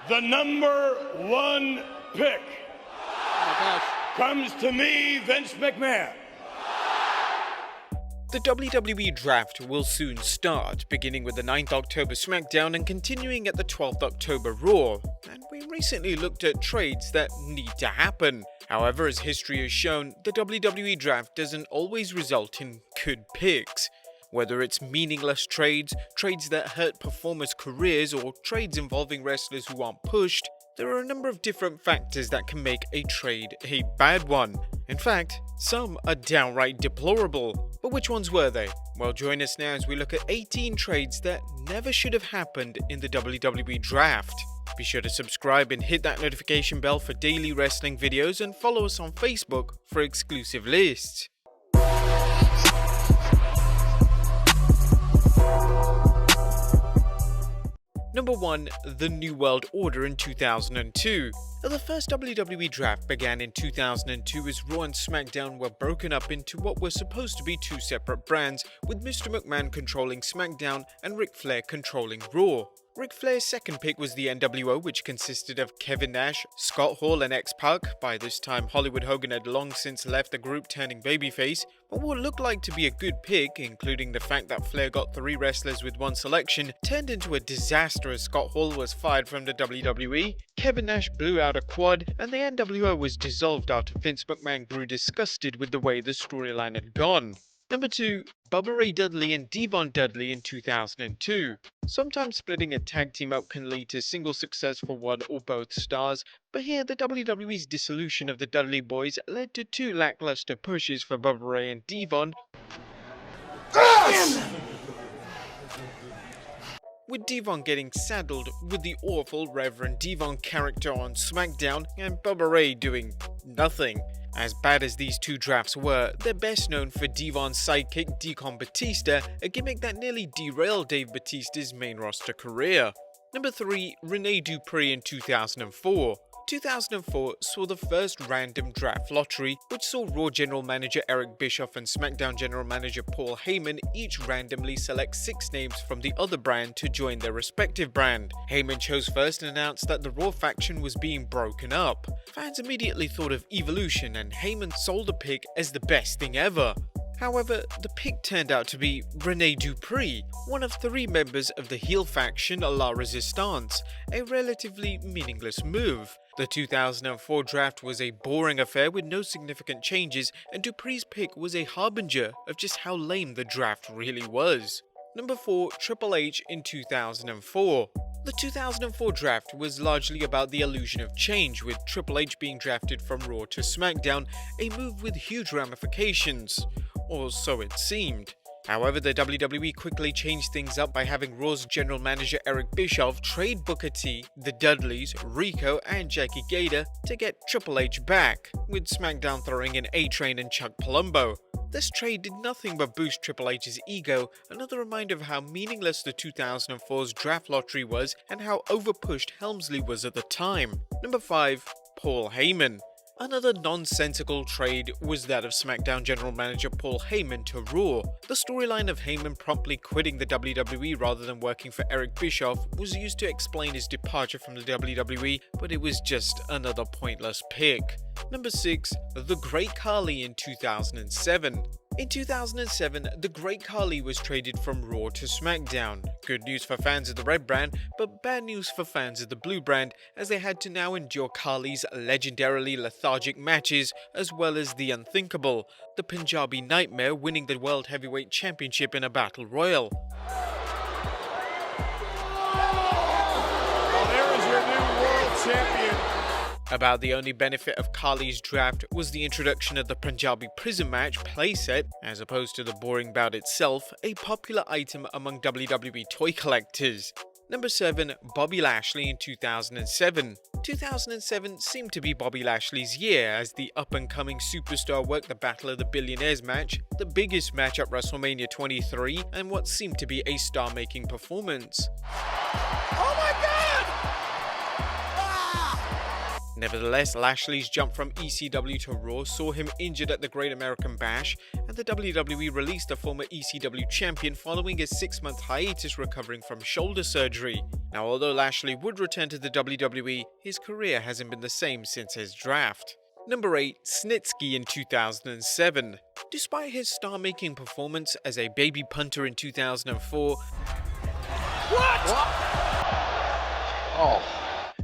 The number one pick comes to me, Vince McMahon. The WWE Draft will soon start, beginning with the 9th October Smackdown and continuing at the 12th October Raw, and we recently looked at trades that need to happen. However, as history has shown, the WWE Draft doesn't always result in good picks. Whether it's meaningless trades, trades that hurt performers' careers, or trades involving wrestlers who aren't pushed, there are a number of different factors that can make a trade a bad one. In fact, some are downright deplorable. But which ones were they? Well, join us now as we look at 18 trades that never should have happened in the WWE Draft. Be sure to subscribe and hit that notification bell for daily wrestling videos, and follow us on Facebook for exclusive lists. Number 1. The New World Order in 2002. The first WWE Draft began in 2002 as Raw and SmackDown were broken up into what were supposed to be two separate brands, with Mr. McMahon controlling SmackDown and Ric Flair controlling Raw. Ric Flair's second pick was the NWO, which consisted of Kevin Nash, Scott Hall and X-Pac. By this time, Hollywood Hogan had long since left the group, turning babyface. But what looked like to be a good pick, including the fact that Flair got 3 wrestlers with one selection, turned into a disaster as Scott Hall was fired from the WWE, Kevin Nash blew out a quad, and the NWO was dissolved after Vince McMahon grew disgusted with the way the storyline had gone. Number 2. Bubba Ray Dudley and Devon Dudley in 2002. Sometimes splitting a tag team up can lead to single success for one or both stars, but here the WWE's dissolution of the Dudley Boyz led to 2 lackluster pushes for Bubba Ray and Devon, with Devon getting saddled with the awful Reverend Devon character on SmackDown and Bubba Ray doing nothing. As bad as these 2 drafts were, they're best known for Devon's sidekick Deacon Batista, a gimmick that nearly derailed Dave Batista's main roster career. Number 3. Rene Dupree in 2004. 2004 saw the first random draft lottery, which saw Raw General Manager Eric Bischoff and SmackDown General Manager Paul Heyman each randomly select 6 names from the other brand to join their respective brand. Heyman chose first and announced that the Raw faction was being broken up. Fans immediately thought of Evolution, and Heyman sold the pick as the best thing ever. However, the pick turned out to be Rene Dupree, one of 3 members of the heel faction La Resistance, a relatively meaningless move. The 2004 draft was a boring affair with no significant changes, and Dupree's pick was a harbinger of just how lame the draft really was. Number 4. Triple H in 2004. The 2004 draft was largely about the illusion of change, with Triple H being drafted from Raw to SmackDown, a move with huge ramifications. Or so it seemed. However, the WWE quickly changed things up by having Raw's general manager Eric Bischoff trade Booker T, the Dudleys, Rico and Jackie Gator to get Triple H back, with SmackDown throwing in A-Train and Chuck Palumbo. This trade did nothing but boost Triple H's ego, another reminder of how meaningless the 2004's draft lottery was and how overpushed Helmsley was at the time. Number 5. Paul Heyman. Another nonsensical trade was that of SmackDown General Manager Paul Heyman to Raw. The storyline of Heyman promptly quitting the WWE rather than working for Eric Bischoff was used to explain his departure from the WWE, but it was just another pointless pick. Number 6. The Great Khali in 2007. In 2007, the Great Khali was traded from Raw to SmackDown. Good news for fans of the red brand, but bad news for fans of the blue brand, as they had to now endure Khali's legendarily lethargic matches, as well as the unthinkable, the Punjabi Nightmare winning the World Heavyweight Championship in a Battle Royal. Well, there is your new world champion. About the only benefit of Khali's draft was the introduction of the Punjabi prison match playset, as opposed to the boring bout itself, a popular item among WWE toy collectors. Number 7. Bobby Lashley in 2007. 2007 seemed to be Bobby Lashley's year as the up-and-coming superstar worked the Battle of the Billionaires match, the biggest match at WrestleMania 23, and what seemed to be a star-making performance. Oh my God! Nevertheless, Lashley's jump from ECW to Raw saw him injured at the Great American Bash, and the WWE released the former ECW champion following a 6-month hiatus recovering from shoulder surgery. Now, although Lashley would return to the WWE, his career hasn't been the same since his draft. Number 8. Snitsky in 2007. Despite his star-making performance as a baby punter in 2004,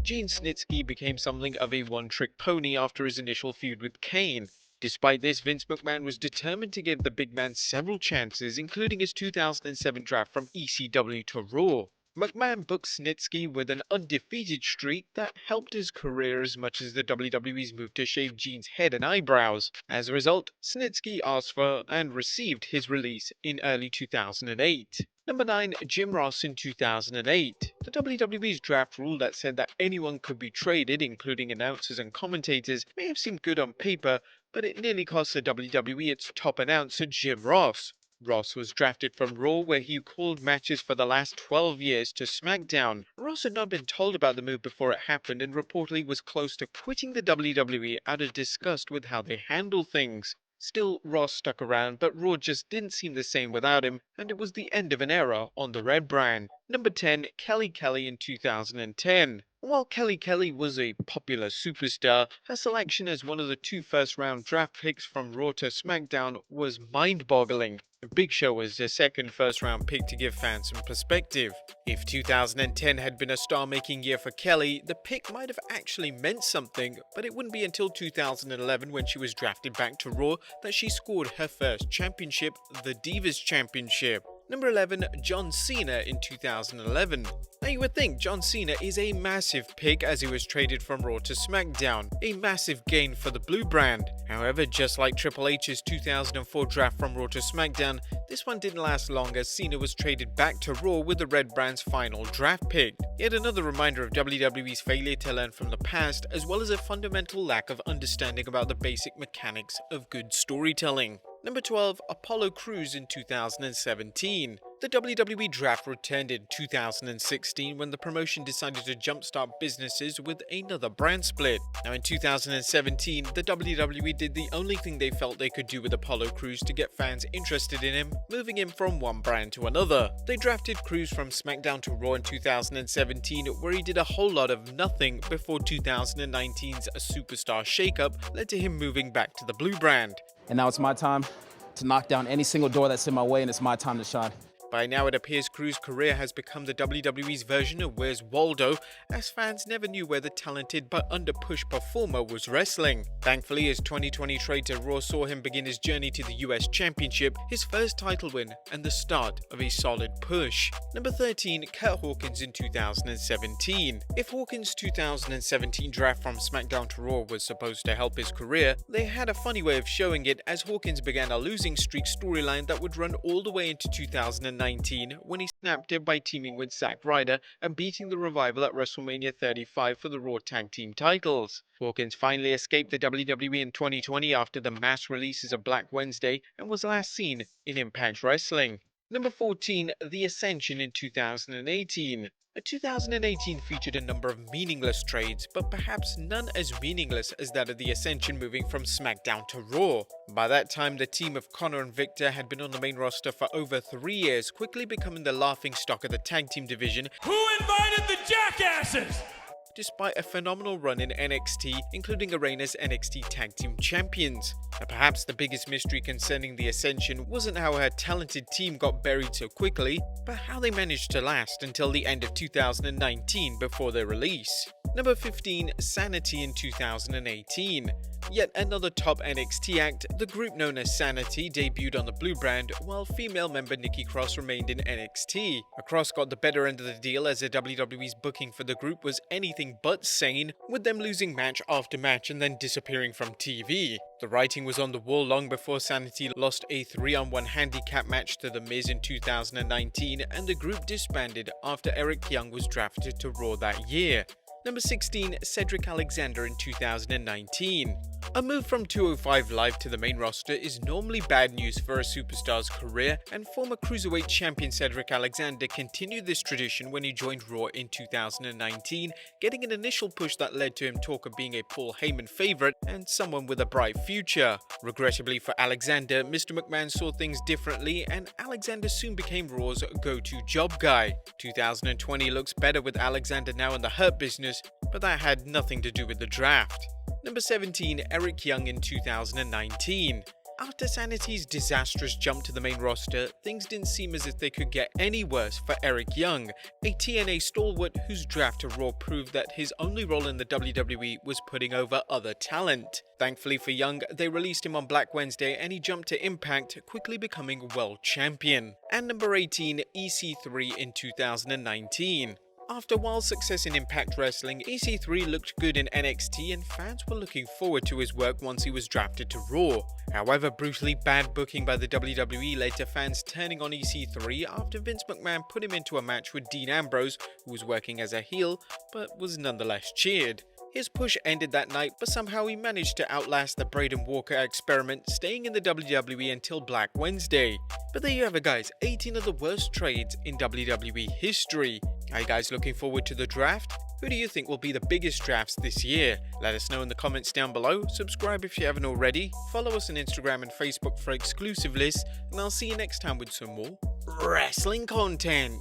Gene Snitsky became something of a one-trick pony after his initial feud with Kane. Despite this, Vince McMahon was determined to give the big man several chances, including his 2007 draft from ECW to Raw. McMahon booked Snitsky with an undefeated streak that helped his career as much as the WWE's move to shave Gene's head and eyebrows. As a result, Snitsky asked for and received his release in early 2008. Number 9. Jim Ross in 2008. The WWE's draft rule that said that anyone could be traded, including announcers and commentators, may have seemed good on paper, but it nearly cost the WWE its top announcer, Jim Ross. Ross was drafted from Raw, where he called matches for the last 12 years, to Smackdown. Ross had not been told about the move before it happened and reportedly was close to quitting the WWE out of disgust with how they handle things. Still, Ross stuck around, but Raw just didn't seem the same without him, and it was the end of an era on the Red brand. Number 10. Khali in 2010. While Khali was a popular superstar, her selection as one of the 2 first-round draft picks from Raw to SmackDown was mind-boggling. Big Show was the second first-round pick to give fans some perspective. If 2010 had been a star-making year for Khali, the pick might have actually meant something, but it wouldn't be until 2011, when she was drafted back to Raw, that she scored her first championship, the Divas Championship. Number 11. John Cena in 2011. Now, you would think John Cena is a massive pick as he was traded from Raw to SmackDown, a massive gain for the blue brand. However, just like Triple H's 2004 draft from Raw to SmackDown, this one didn't last long as Cena was traded back to Raw with the Red brand's final draft pick. Yet another reminder of WWE's failure to learn from the past, as well as a fundamental lack of understanding about the basic mechanics of good storytelling. Number 12. Apollo Crews in 2017. The WWE Draft returned in 2016 when the promotion decided to jumpstart businesses with another brand split. Now, in 2017, the WWE did the only thing they felt they could do with Apollo Crews to get fans interested in him, moving him from one brand to another. They drafted Crews from SmackDown to Raw in 2017, where he did a whole lot of nothing before 2019's superstar shakeup led to him moving back to the blue brand. And now it's my time to knock down any single door that's in my way, and it's my time to shine. By now, it appears Crews' career has become the WWE's version of Where's Waldo, as fans never knew where the talented but under-pushed performer was wrestling. Thankfully, his 2020 trade to Raw saw him begin his journey to the US Championship, his first title win, and the start of a solid push. Number 13. Kurt Hawkins in 2017. If Hawkins' 2017 draft from SmackDown to Raw was supposed to help his career, they had a funny way of showing it, as Hawkins began a losing streak storyline that would run all the way into 2019, when he snapped it by teaming with Zack Ryder and beating the Revival at WrestleMania 35 for the Raw Tag Team titles. Hawkins finally escaped the WWE in 2020 after the mass releases of Black Wednesday and was last seen in Impact Wrestling. Number 14. The Ascension in 2018. 2018 featured a number of meaningless trades, but perhaps none as meaningless as that of the Ascension moving from SmackDown to Raw. By that time, the team of Connor and Victor had been on the main roster for over 3 years, quickly becoming the laughingstock of the tag team division. Who invited the jackasses? Despite a phenomenal run in NXT, including a reign as NXT Tag Team Champions. Now, perhaps the biggest mystery concerning the Ascension wasn't how her talented team got buried so quickly, but how they managed to last until the end of 2019 before their release. Number 15. Sanity in 2018. Yet another top NXT act, the group known as Sanity debuted on the blue brand, while female member Nikki Cross remained in NXT. Cross got the better end of the deal as the WWE's booking for the group was anything but sane, with them losing match after match and then disappearing from TV. The writing was on the wall long before Sanity lost a 3-on-1 handicap match to The Miz in 2019, and the group disbanded after Eric Young was drafted to Raw that year. Number 16, Cedric Alexander in 2019. A move from 205 Live to the main roster is normally bad news for a superstar's career, and former Cruiserweight champion Cedric Alexander continued this tradition when he joined Raw in 2019, getting an initial push that led to him talk of being a Paul Heyman favorite and someone with a bright future. Regrettably for Alexander, Mr. McMahon saw things differently, and Alexander soon became Raw's go-to job guy. 2020 looks better with Alexander now in the Hurt Business, but that had nothing to do with the draft. Number 17, Eric Young in 2019. After Sanity's disastrous jump to the main roster, things didn't seem as if they could get any worse for Eric Young, a TNA stalwart whose draft to Raw proved that his only role in the WWE was putting over other talent. Thankfully for Young, they released him on Black Wednesday and he jumped to Impact, quickly becoming World Champion. And number 18, EC3 in 2019. After Wild's success in Impact Wrestling, EC3 looked good in NXT and fans were looking forward to his work once he was drafted to Raw. However, brutally bad booking by the WWE led to fans turning on EC3 after Vince McMahon put him into a match with Dean Ambrose, who was working as a heel, but was nonetheless cheered. His push ended that night, but somehow he managed to outlast the Braden Walker experiment, staying in the WWE until Black Wednesday. But there you have it guys, 18 of the worst trades in WWE history. Are you guys looking forward to the draft? Who do you think will be the biggest drafts this year? Let us know in the comments down below, subscribe if you haven't already, follow us on Instagram and Facebook for exclusive lists, and I'll see you next time with some more wrestling content.